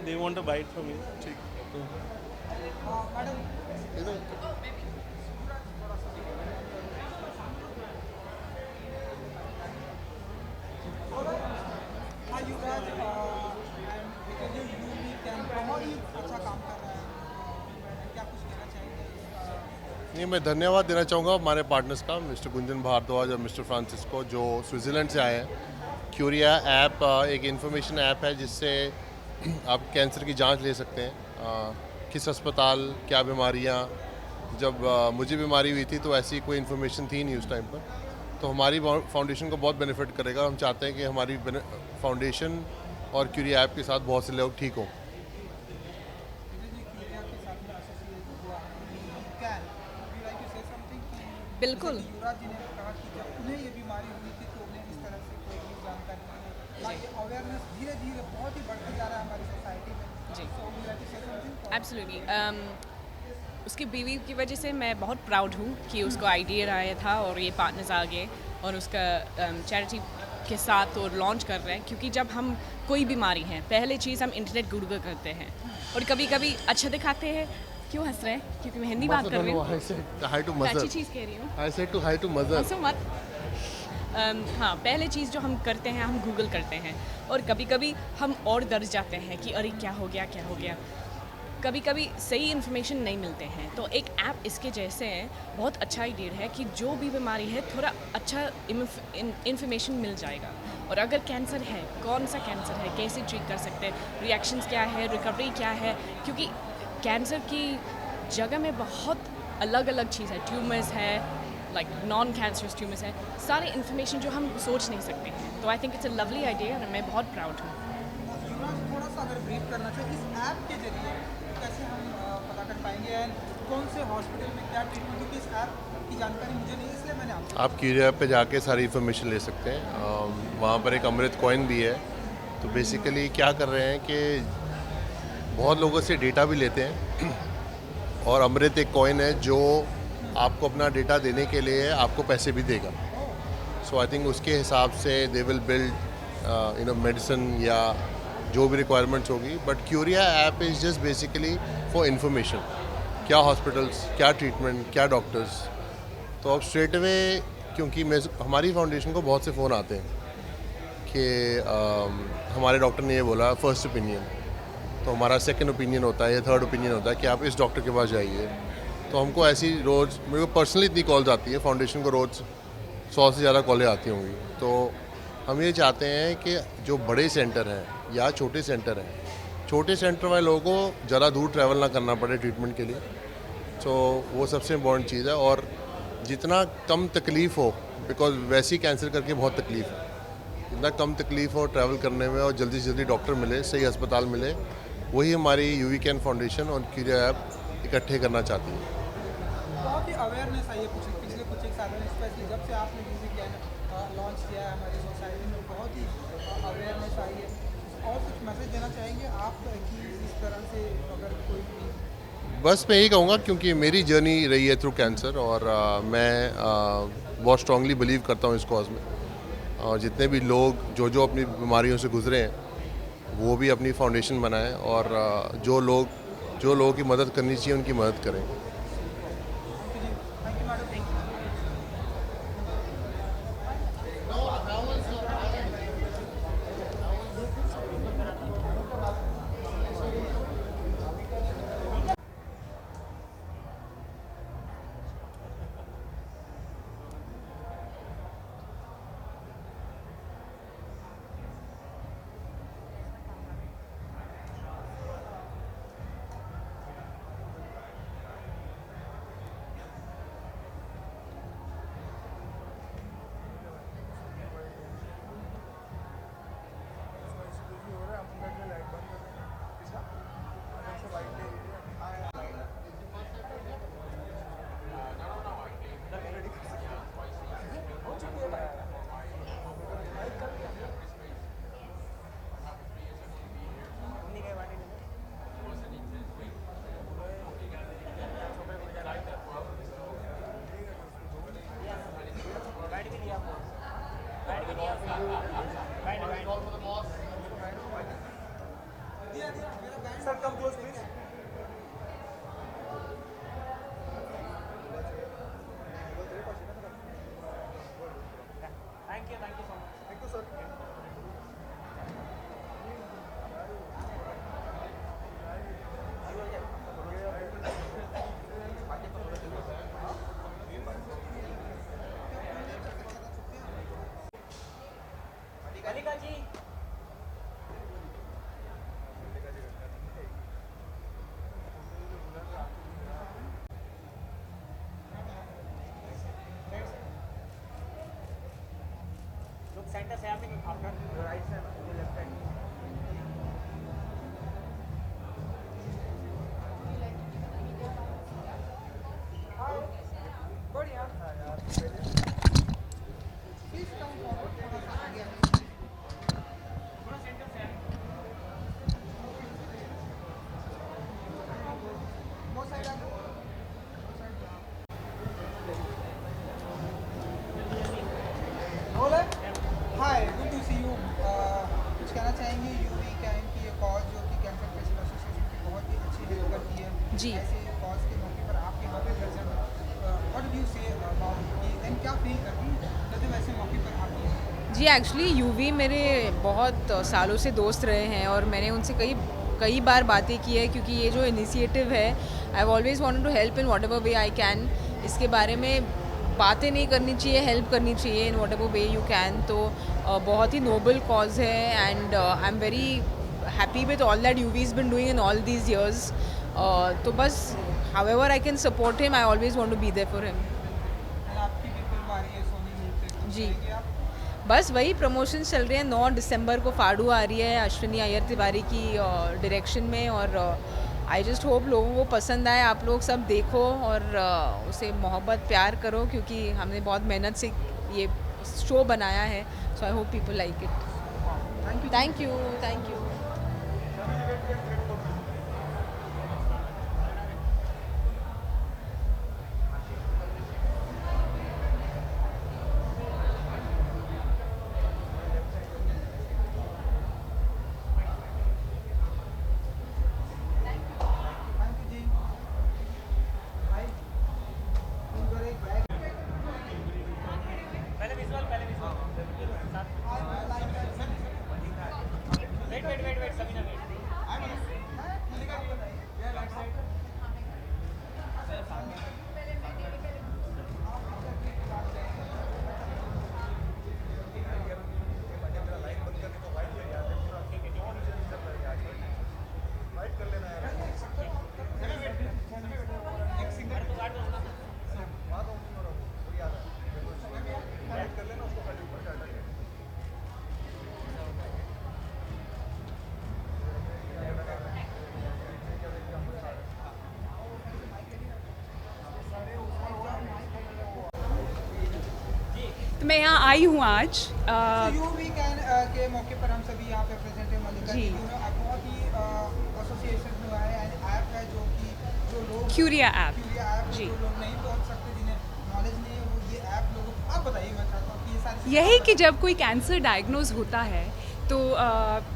They want a bite from you. ठीक madam इधर हाँ Yuvraj and because you we can बहुत ही अच्छा काम कर रहा है क्या कुछ कहना चाहेंगे नहीं, मैं धन्यवाद देना चाहूँगा हमारे पार्टनर्स का, मिस्टर गुंजन भारद्वाज और मिस्टर फ्रांसिस्को, जो स्विट्ज़रलैंड से आए हैं। क्यूरिया ऐप एक इन्फॉर्मेशन ऐप है जिससे आप कैंसर की जांच ले सकते हैं। किस अस्पताल क्या बीमारियां, जब मुझे बीमारी हुई थी तो ऐसी कोई इन्फॉर्मेशन थी नहीं उस टाइम पर, तो हमारी फाउंडेशन को बहुत बेनिफिट करेगा। हम चाहते हैं कि हमारी फाउंडेशन और क्यूरिया ऐप के साथ बहुत से लोग ठीक हों। बिल्कुल। युवराज जी ने कहा कि जब उन्हें ये बीमारी हुई थी तो उन्हें इस तरह से कोई भी जानकारी नहीं है। अवेयरनेस धीरे धीरे बहुत ही बढ़ते जा रहा है हमारी सोसाइटी में। जी। So would you like to say something? Absolutely. उसकी बीवी की वजह से मैं बहुत प्राउड हूँ कि उसको आइडिया आया था और ये पार्टनर्स आ गए और उसका चैरिटी के साथ और लॉन्च कर रहे हैं, क्योंकि जब हम कोई बीमारी है पहले चीज़ हम इंटरनेट गूगल करते हैं और कभी कभी अच्छा दिखाते हैं। क्यों हंस रहे हैं? क्योंकि मैं हिंदी बात कर रही हूँ। मैं अच्छी चीज़ कह रही हूँ। I said to hi to mother. हंसो मत। हाँ, पहले चीज़ जो हम करते हैं हम गूगल करते हैं और कभी कभी हम और डर जाते हैं कि अरे क्या हो गया क्या हो गया। कभी कभी सही इन्फॉर्मेशन नहीं मिलते हैं, तो एक ऐप इसके जैसे है, बहुत अच्छा आइडिया है कि जो भी बीमारी है थोड़ा अच्छा इन्फॉर्मेशन मिल जाएगा। और अगर कैंसर है, कौन सा कैंसर है, कैसे ट्रीट कर सकते हैं, रिएक्शंस क्या है, रिकवरी क्या है, क्योंकि कैंसर की जगह में बहुत अलग अलग चीज़ है। ट्यूमर्स है, लाइक नॉन कैंसरस ट्यूमर्स है, सारे इन्फॉर्मेशन जो हम सोच नहीं सकते हैं। तो I think it's a lovely idea और मैं बहुत प्राउड हूँ। युवराज थोड़ा सा अगर ब्रीफ करना चाहिए इस ऐप के जरिए कैसे हम पता कर पाएंगे एंड कौन से हॉस्पिटल में क्या ट्रीटमेंट, क्योंकि इस ऐप की जानकारी मुझे नहीं है, इसलिए मैंने आपसे आप क्यूरिया ऐप पे जाके सारी इन्फॉर्मेशन ले सकते हैं। वहाँ पर एक अमृत कॉइन भी है। तो बेसिकली क्या कर रहे हैं कि बहुत लोगों से डेटा भी लेते हैं और अमृत एक कॉइन है जो आपको अपना डेटा देने के लिए आपको पैसे भी देगा। सो आई थिंक उसके हिसाब से दे विल बिल्ड मेडिसिन या जो भी रिक्वायरमेंट्स होगी। But Curia app is just basically for information, क्या हॉस्पिटल्स, क्या ट्रीटमेंट, क्या डॉक्टर्स। तो अब स्ट्रेट अवे, क्योंकि मैं हमारी फाउंडेशन को बहुत से फ़ोन आते हैं कि हमारे डॉक्टर ने ये बोला फर्स्ट ओपिनियन, तो हमारा सेकंड ओपिनियन होता है या थर्ड ओपिनियन होता है कि आप इस डॉक्टर के पास जाइए। तो हमको ऐसी रोज़, मेरे को पर्सनली इतनी कॉल्स आती है, फाउंडेशन को रोज़ 100 से ज़्यादा कॉलें आती होंगी। तो हम ये चाहते हैं कि जो बड़े सेंटर हैं या छोटे सेंटर हैं, छोटे सेंटर वाले लोगों को ज़्यादा दूर ट्रैवल ना करना पड़े ट्रीटमेंट के लिए। तो वो सबसे इम्पोर्टेंट चीज़ है। और जितना कम तकलीफ़ हो, बिकॉज वैसे ही कैंसर करके बहुत तकलीफ़ है, जितना कम तकलीफ़ हो ट्रैवल करने में और जल्दी से जल्दी डॉक्टर मिले, सही अस्पताल मिले, वही हमारी यूवी कैन फाउंडेशन और क्यूरिया ऐप इकट्ठे करना चाहती है। बहुत ही अवेयरनेस आई है पिछले कुछ एक सालों में, स्पेशली जब से आपने यूवी कैन लॉन्च किया है हमारी सोसाइटी में, बहुत ही अवेयरनेस आई है। और कुछ मैसेज देना चाहेंगे आप कि इस तरह से अगर कोई भी बस मैं यही कहूँगा, क्योंकि मेरी जर्नी रही है थ्रू कैंसर और मैं बहुत स्ट्रांगली बिलीव करता हूँ इस कॉज में। और जितने भी लोग जो जो अपनी बीमारियों से गुजरे हैं वो भी अपनी फाउंडेशन बनाएं और जो लोगों की मदद करनी चाहिए उनकी मदद करें। हाय, गुड टू सी यू। कुछ कहना चाहेंगे यूवी कैन की ये कॉज जो कि कैंसर पेशेंट एसोसिएशन की बहुत ही अच्छी हेल्प करती है जी। ऐसे कॉज के मौके पर आप यहाँ पे present what do you say about and क्या फील करती है जब ऐसे मौके पर आती है? जी एक्चुअली यूवी मेरे बहुत सालों से दोस्त रहे हैं और मैंने उनसे कई बार बातें की है क्योंकि ये जो इनिशिएटिव है I always wanted to help in whatever way I can. इसके बारे में बातें नहीं करनी चाहिए, हेल्प करनी चाहिए in whatever way you can. तो बहुत ही नोबल कॉज है and I am very happy with all that Yuvi is been doing in all these years. तो बस however I can support him, I always want to be there for him. And आपकी भी film आ रही है Soni leave पे, कुछ जी। कहेंगे आप? बस वही प्रमोशन चल रहे हैं। 9 दिसंबर को फाड़ू आ रही है अश्विनी अय्यर तिवारी की डायरेक्शन में और आई जस्ट होप लोगों को पसंद आए। आप लोग सब देखो और उसे मोहब्बत प्यार करो क्योंकि हमने बहुत मेहनत से ये शो बनाया है। So I hope people like it. Thank you. Thank you जी। भाई उधर एक बैग तो मैं यहाँ आई हूँ आज यू वीकेंड के मौके पर हम सभी यहाँ पे प्रेजेंट है। मल्लिका जी। बहुत ही एसोसिएशन हुआ है एंड ऐप है जो कि जो लोग क्यूरिया ऐप। क्यूरिया ऐप जी। जो लोग नहीं पहुँच सकते, जिन्हें नॉलेज नहीं है, वो ये ऐप लोगों को आप बताइए। मैं चाहता हूँ कि ये सारी यही कि जब कोई कैंसर डायग्नोज होता है तो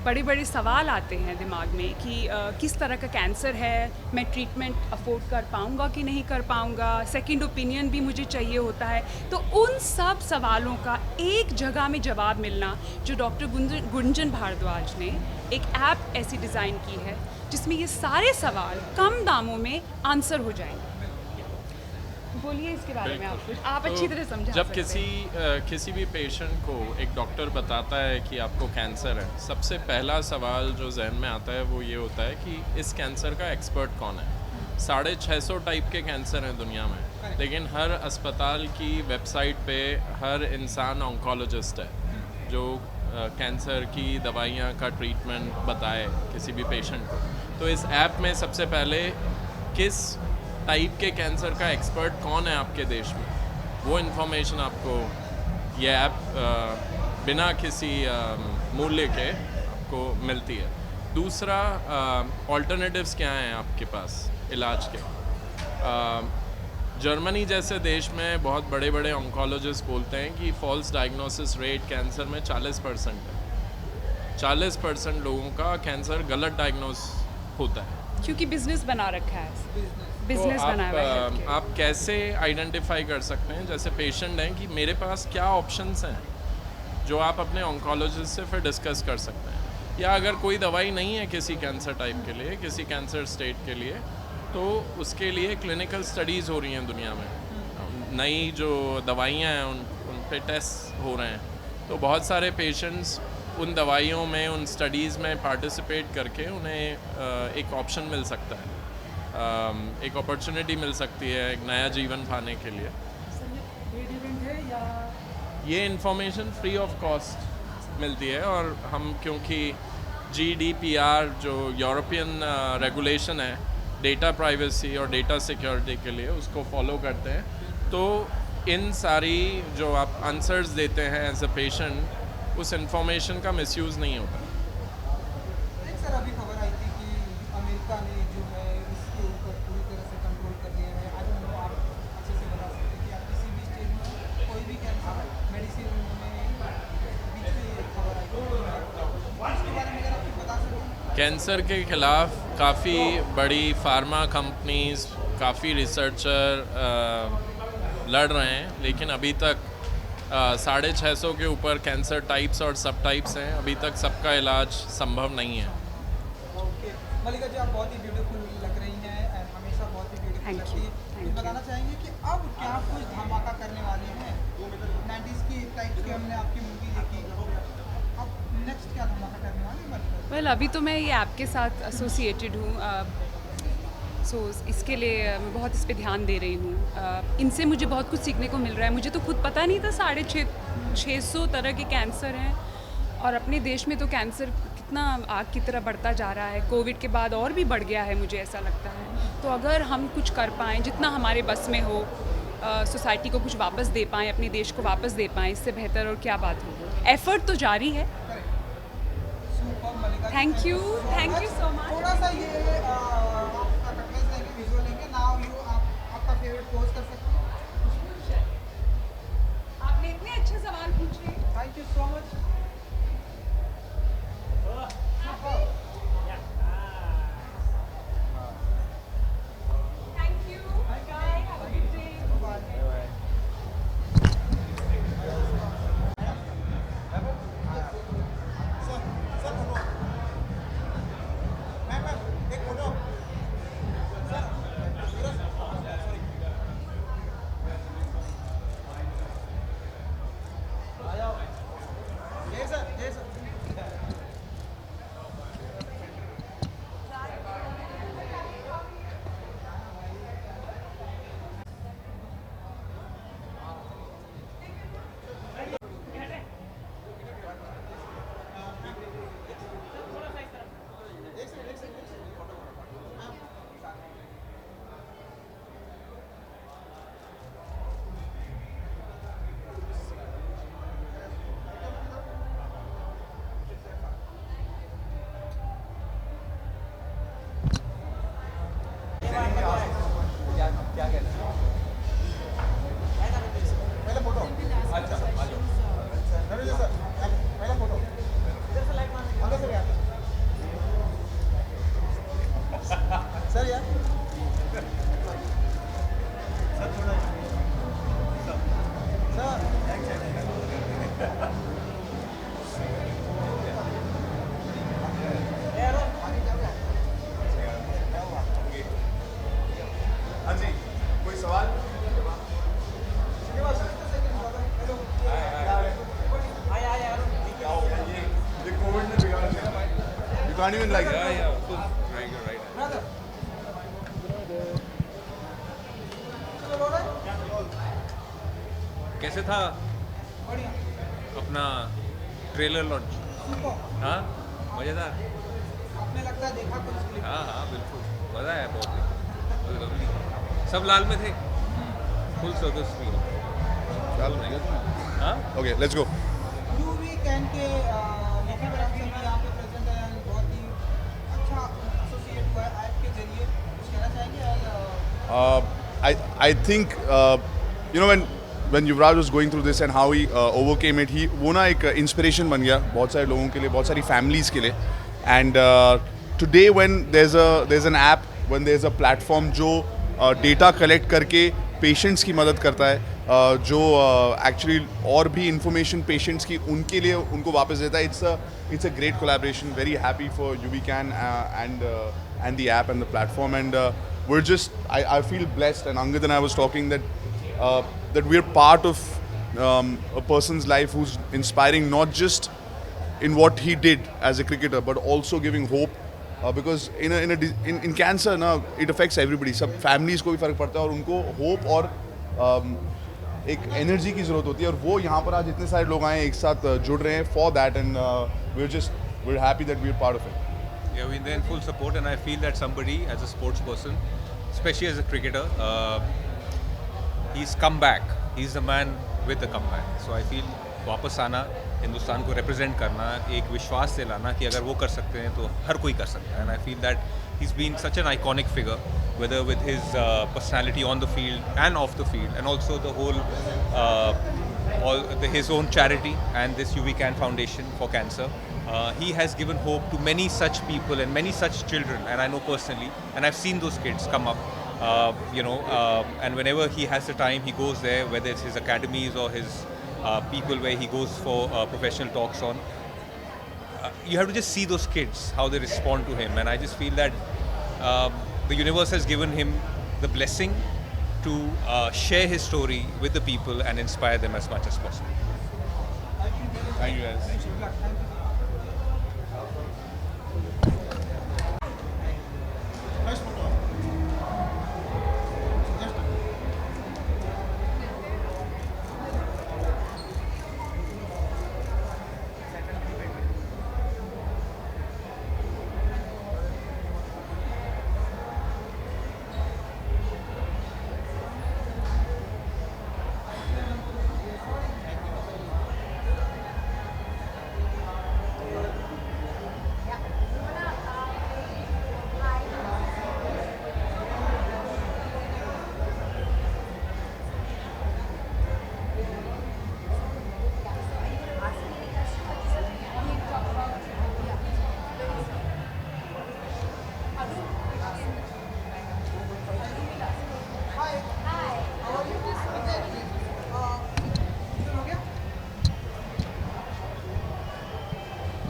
बड़े बड़े सवाल आते हैं दिमाग में कि किस तरह का कैंसर है, मैं ट्रीटमेंट अफोर्ड कर पाऊँगा कि नहीं कर पाऊँगा, सेकंड ओपिनियन भी मुझे चाहिए होता है। तो उन सब सवालों का एक जगह में जवाब मिलना, जो डॉक्टर गुंजन भारद्वाज ने एक ऐप ऐसी डिज़ाइन की है जिसमें ये सारे सवाल कम दामों में आंसर हो जाएंगे। बोलिए इसके बारे में आप कुछ, आप तो अच्छी तरह समझा जब सकते हैं। किसी भी पेशेंट को एक डॉक्टर बताता है कि आपको कैंसर है, सबसे पहला सवाल जो जहन में आता है वो ये होता है कि इस कैंसर का एक्सपर्ट कौन है। 650 टाइप के कैंसर हैं दुनिया में, लेकिन हर अस्पताल की वेबसाइट पे हर इंसान ऑन्कोलॉजिस्ट है जो कैंसर की दवाइयाँ का ट्रीटमेंट बताए किसी भी पेशेंट को। तो इस ऐप में सबसे पहले किस टाइप के कैंसर का एक्सपर्ट कौन है आपके देश में, वो इन्फॉर्मेशन आपको ये ऐप बिना किसी मूल्य के आपको मिलती है। दूसरा, ऑल्टरनेटिव्स क्या हैं आपके पास इलाज के। जर्मनी जैसे देश में बहुत बड़े बड़े ऑन्कोलॉजिस्ट बोलते हैं कि फॉल्स डायग्नोसिस रेट कैंसर में 40% है। 40% लोगों का कैंसर गलत डायग्नोस होता है। क्योंकि बिजनेस बना रखा है, बिजनेस तो बनाया हुआ है healthcare। आप कैसे आइडेंटिफाई कर सकते हैं, जैसे पेशेंट हैं, कि मेरे पास क्या ऑप्शंस हैं जो आप अपने ऑन्कोलॉजिस्ट से फिर डिस्कस कर सकते हैं। या अगर कोई दवाई नहीं है किसी कैंसर टाइप के लिए, किसी कैंसर स्टेट के लिए, तो उसके लिए क्लिनिकल स्टडीज़ हो रही हैं दुनिया में। नई जो दवाइयाँ हैं उन पे टेस्ट हो रहे हैं। तो बहुत सारे पेशेंट्स उन दवाइयों में, उन स्टडीज़ में पार्टिसिपेट करके उन्हें एक ऑप्शन मिल सकता है, एक अपॉर्चुनिटी मिल सकती है एक नया जीवन पाने के लिए। ये इन्फॉर्मेशन फ्री ऑफ कॉस्ट मिलती है, और हम क्योंकि GDPR जो यूरोपियन रेगुलेशन है डेटा प्राइवेसी और डेटा सिक्योरिटी के लिए, उसको फॉलो करते हैं, तो इन सारी जो आप आंसर्स देते हैं एज अ पेशेंट, उस इंफॉर्मेशन का मिसयूज़ नहीं होता। एक सर अभी खबर आई थी कि अमेरिका ने जो है इसके ऊपर पूरी तरह से कंट्रोल कर लिया है। आज हम लोग आप अच्छे से बता सकते हैं कि आप किसी भी स्टेज में कोई भी कैंसर मेडिसिन में बीच में ये खबर आई थी, इसके बारे में अगर आप कुछ बता सकें। कैंसर के ख़िलाफ़ काफ़ी बड़ी फार्मा कंपनीज़, काफ़ी रिसर्चर लड़ रहे हैं, लेकिन अभी तक 650 के ऊपर कैंसर टाइप्स और सब टाइप्स हैं। अभी तक सबका इलाज संभव नहीं है। ओके मलिका जी, आप बहुत ही ब्यूटीफुल लग रही हैं एंड हमेशा बहुत ही ब्यूटीफुल Thank लगती you, है। thank कुछ बताना चाहेंगे कि अब क्या आप कुछ धमाका करने वाले हैं? 90s की टाइप की हमने आपकी मूवी देखी, अब नेक्स्ट क्या धमाका करने वाले हैं मलिका? वेल अभी तो मैं ये ऐप के साथ एसोसिएटेड हूँ, सो इसके लिए मैं बहुत इस पे ध्यान दे रही हूँ। इनसे मुझे बहुत कुछ सीखने को मिल रहा है। मुझे तो खुद पता नहीं था 650 तरह के कैंसर हैं, और अपने देश में तो कैंसर कितना आग की तरह बढ़ता जा रहा है। कोविड के बाद और भी बढ़ गया है, मुझे ऐसा लगता है। तो अगर हम कुछ कर पाएँ, जितना हमारे बस में हो, सोसाइटी को कुछ वापस दे पाएँ, अपने देश को वापस दे पाएँ, इससे बेहतर और क्या बात होगी। एफर्ट तो जारी है। Super Mallika ji, thank you so much. थोड़ा सा ये आपका कटलेस लेंगे, विजुअल लेंगे नाउ। यू आपका फेवरेट पोज कर सकते हैं। आपने इतने अच्छे सवाल पूछे। Thank you so much. Thank you, bye, have a good day. Can't even like कैसे था अपना ट्रेलर लॉन्च? हाँ, मज़ेदार। आपने लगता है देखा कुछ क्लिप? हाँ बिल्कुल, मज़ा आया बहुत lovely। सब लाल में थे, फुल सर्कस में। हाँ Okay, let's go. UV can के मौके पर आप सभी यहाँ पे प्रेजेंट हैं, बहुत ही अच्छा एसोसिएट हुआ है ऐप के जरिए। कुछ कहना चाहेंगे? I think you know when Yuvraj was going through this and how he overcame it, वो ना एक inspiration बन गया बहुत सारे लोगों के लिए, बहुत सारी families के लिए। And today when there's an app, when there's a platform जो data collect करके patients की मदद करता है, जो actually और भी information patients की उनके लिए उनको वापस देता है, it's a great collaboration. Very happy for UVCAN and the app and the platform, and we're just I feel blessed, and Angad and I was talking that we're part of a person's life who's inspiring not just in what he did as a cricketer, but also giving hope. Because in cancer ना it affects everybody. सब families को भी फर्क पड़ता है और उनको hope और एक energy की ज़रूरत होती है और वो यहाँ पर आज इतने सारे लोग आए एक साथ जुड़ रहे हैं for that, and we're happy that we're part of it. Yeah, we're in full support, and I feel that somebody as a sports person, especially as a cricketer, he's come back. He's the man with the comeback. So I feel वापस आना, हिंदुस्तान को represent करना, एक विश्वास से लाना कि अगर वो कर सकते हैं तो हर कोई कर सकता है. And I feel that he's been such an iconic figure, whether with his personality on the field and off the field, and also the whole his own charity and this UV-CAN Foundation for cancer. He has given hope to many such people and many such children, and I know personally, and I've seen those kids come up, and whenever he has the time, he goes there, whether it's his academies or his people where he goes for professional talks on. You have to just see those kids, how they respond to him, and I just feel that the universe has given him the blessing to share his story with the people and inspire them as much as possible. Thank you guys.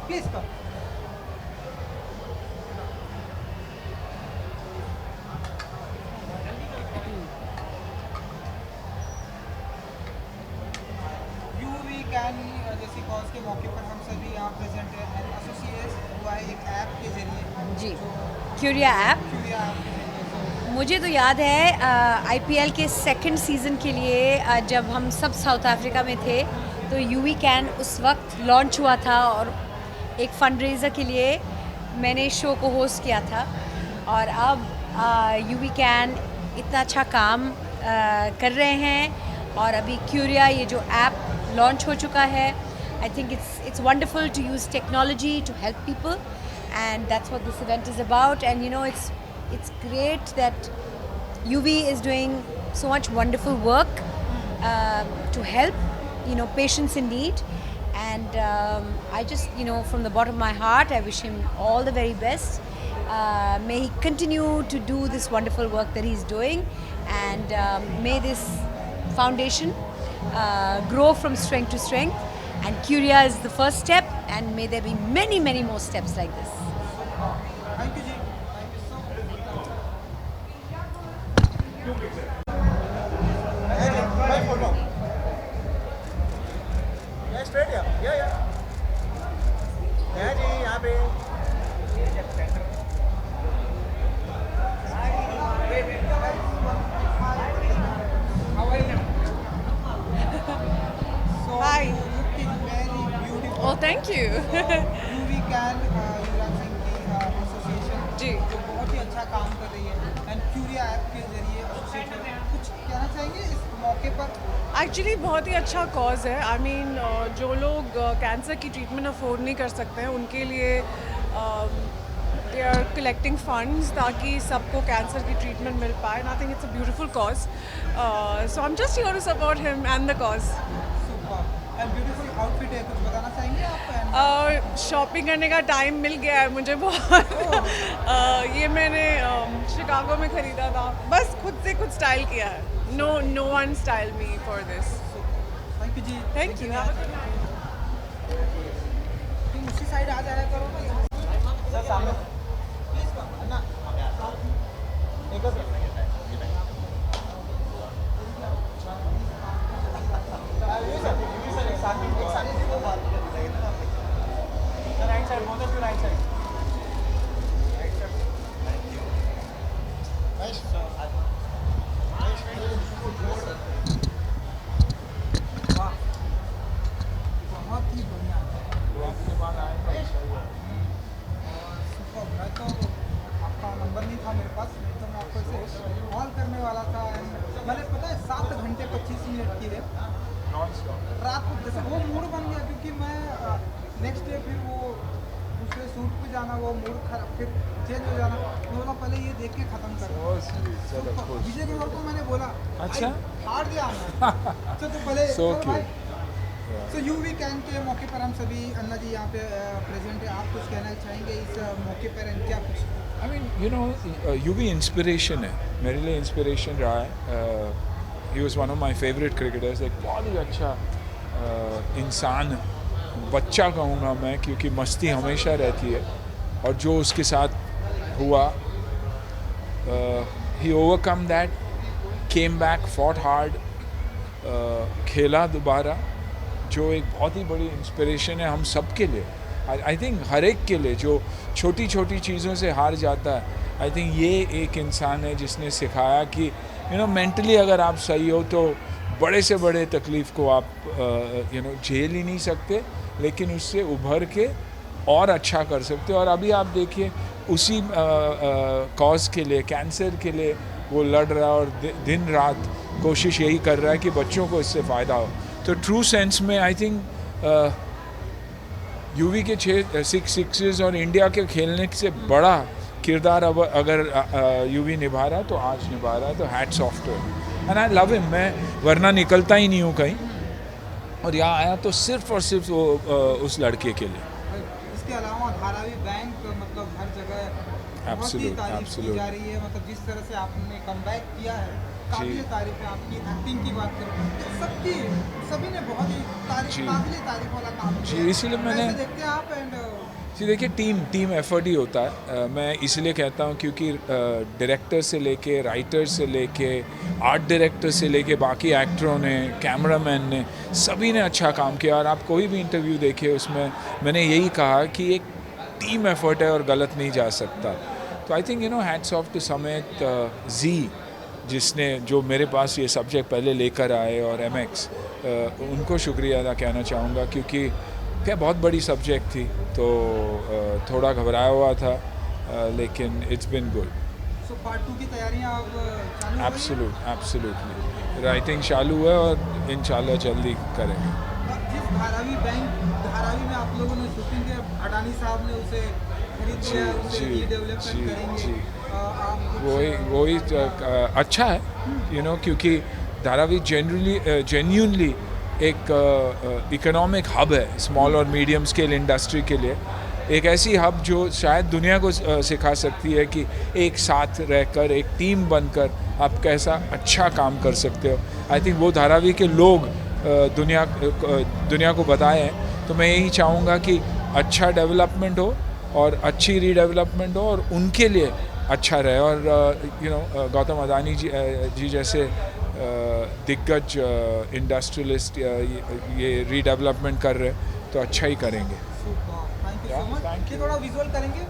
Please come. UV-CAN जैसी cause के मौके पर हम सभी यहाँ present हैं and associate हुआ है एक ऐप के जरिए जी क्यूरिया ऐप क्यूरिया ऐप के जरिए. मुझे तो याद है आईपीएल के सेकंड सीज़न के लिए जब हम सब साउथ अफ्रीका में थे तो UV-CAN उस वक्त लॉन्च हुआ था और एक फंडरेज़र के लिए मैंने शो को होस्ट किया था और अब UV-CAN इतना अच्छा काम कर रहे हैं और अभी क्यूरिया ये जो ऐप लॉन्च हो चुका है. I think it's wonderful to use technology to help people and that's what this event is about. And you know it's great that UV is doing so much wonderful work to help patients in need, and I just from the bottom of my heart I wish him all the very best. May he continue to do this wonderful work that he's doing, and may this foundation grow from strength to strength, and Curia is the first step, and may there be many more steps like this. Thank you, Ji. Thank you so much. My photo. Yeah, straight here. Yeah. Yeah, Ji, यहाँ पे. How are you? So, Hi. looking very beautiful. Oh, thank you. UV-CAN Yuvraj Singh की association जी. जो बहुत ही अच्छा काम कर रही है एंड क्यूरिया ऐप के जरिए एसोसिएशन कुछ कहना चाहेंगे इस मौके पर. एक्चुअली बहुत ही अच्छा कॉज है. आई मीन जो लोग कैंसर की ट्रीटमेंट अफोर्ड नहीं कर सकते हैं उनके लिए दे आर कलेक्टिंग फंड्स ताकि सबको कैंसर की ट्रीटमेंट मिल पाए. And I think it's a beautiful cause. So I am just here to support him and the cause. Super and beautiful outfit है, कुछ बताना चाहेंगे आप? शॉपिंग करने का टाइम मिल गया है मुझे बहुत. ये मैंने शिकागो में ख़रीदा था. बस खुद से कुछ स्टाइल किया है. No one styled me for this. Thank you ji. Thank you. Have a good night. तुम उसी साइड आ जाया करो ना यहाँ सर सामने प्लीज कम ना एक 25 मिनट की है रात को, जैसे वो मूड बन गया क्योंकि मैं नेक्स्ट डे फिर वो दूसरे शूट पे जाना, वो मूड खराब फिर चेंज हो जाना, मैं बोला पहले ये देख के ख़त्म कर। विजय ग्रोवर को मैंने बोला अच्छा हार दिया तो पहले So चलो भाई। cute. सो यू वीकेंड के मौके पर हम सभी अन्ना जी यहाँ पे प्रेजेंट है, आप कुछ कहना चाहेंगे इस मौके पर and क्या कुछ? I mean, you know, UV inspiration है, मेरे लिए इंस्पिरेशन रहा है. He was one of my favorite cricketers. एक बहुत ही अच्छा इंसान, बच्चा कहूँगा मैं, क्योंकि मस्ती हमेशा रहती है. और जो उसके साथ हुआ, he overcome that, came back, fought hard, खेला दोबारा, जो एक बहुत ही बड़ी इंस्पिरेशन है हम सब के लिए. आई थिंक हर एक के लिए जो छोटी छोटी चीज़ों से हार जाता है, आई थिंक ये एक इंसान है जिसने सिखाया कि मेंटली अगर आप सही हो तो बड़े से बड़े तकलीफ़ को आप झेल ही नहीं सकते, लेकिन उससे उभर के और अच्छा कर सकते हो. और अभी आप देखिए उसी कॉज के लिए, कैंसर के लिए वो लड़ रहा है और दिन रात कोशिश यही कर रहा है कि बच्चों को इससे फ़ायदा हो. तो ट्रू सेंस में आई थिंक यूवी के 6 सिक्सेस और इंडिया के खेलने से बड़ा किरदार अब अगर यूवी निभा रहा है तो आज निभा रहा है, तो hats off to him and I love him. मैं वरना निकलता ही नहीं हूँ कहीं, और यहाँ आया तो सिर्फ और सिर्फ वो उस लड़के के लिए. इसके अलावा धारावी बैंक मतलब हर जगह बहुत ही तारीफ की जा रही है, मतलब जिस तरह से आपने कमबैक किया है, काबिल तारीफ है. आपकी एक्टिंग की बात करें, सभी ने बहुत ही काबिल तारीफ वाला काम किया. इसीलिए मैंने देखते हैं आप एंड जी देखिए टीम एफर्ट ही होता है. मैं इसलिए कहता हूँ क्योंकि डायरेक्टर से लेके, राइटर से लेके, आर्ट डायरेक्टर से लेके, बाकी एक्टरों ने, कैमरामैन ने, सभी ने अच्छा काम किया. और आप कोई भी इंटरव्यू देखिए उसमें मैंने यही कहा कि एक टीम एफर्ट है और गलत नहीं जा सकता. तो I think hats off to समेत जी, जिसने जो मेरे पास ये सब्जेक्ट पहले लेकर आए, और MX, उनको शुक्रिया अदा कहना चाहूँगा क्योंकि क्या बहुत बड़ी सब्जेक्ट थी, तो थोड़ा घबराया हुआ था, लेकिन it's been good. So part 2 की तैयारियां अब चालू हो गई हैं? एब्सोल्युटली राइटिंग चालू है और इंशाल्लाह जल्दी करेंगे. जिस धारावी में आप लोगों ने शूटिंग किया, अडानी साहब ने उसे खरीद लिया, उसे रीडेवलपमेंट करेंगे. वही अच्छा है क्योंकि धारावी जेन्युइनली एक इकोनॉमिक हब है स्मॉल और मीडियम स्केल इंडस्ट्री के लिए. एक ऐसी हब जो शायद दुनिया को सिखा सकती है कि एक साथ रहकर, एक टीम बनकर आप कैसा अच्छा काम कर सकते हो. आई थिंक वो धारावी के लोग दुनिया को बताए हैं. तो मैं यही चाहूँगा कि अच्छा डेवलपमेंट हो और अच्छी रीडेवलपमेंट हो और उनके लिए अच्छा रहे. और गौतम अडानी जी जैसे दिग्गज इंडस्ट्रियलिस्ट ये रीडेवलपमेंट कर रहे, तो अच्छा ही करेंगे. Thank you so much. ये थोड़ा विजुअल करेंगे.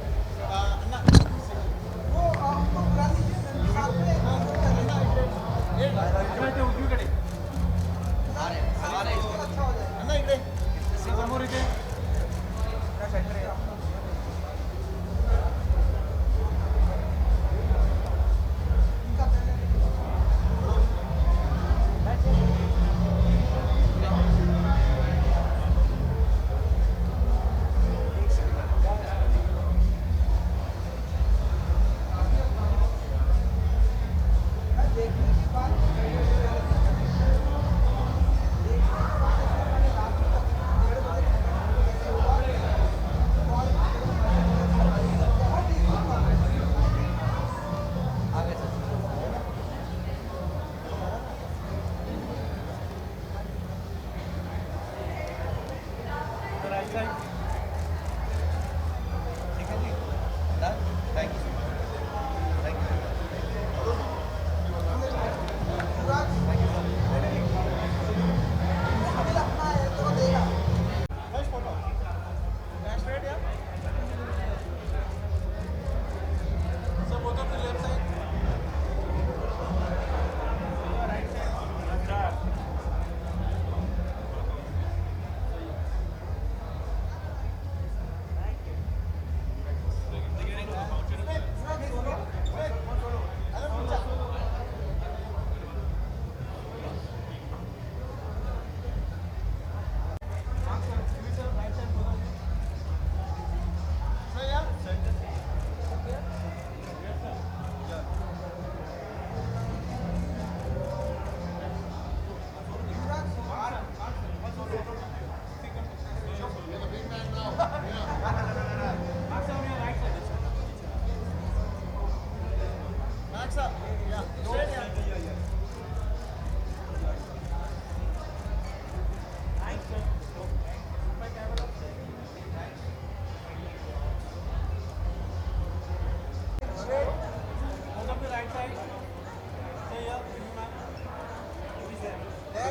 वो आपको बुला लीजिए साथ में अच्छा हो जाएगा. समोर इथे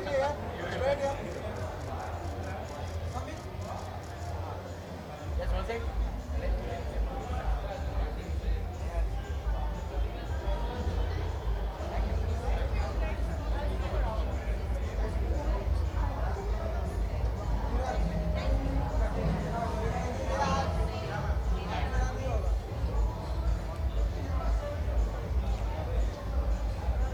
Yes, one second.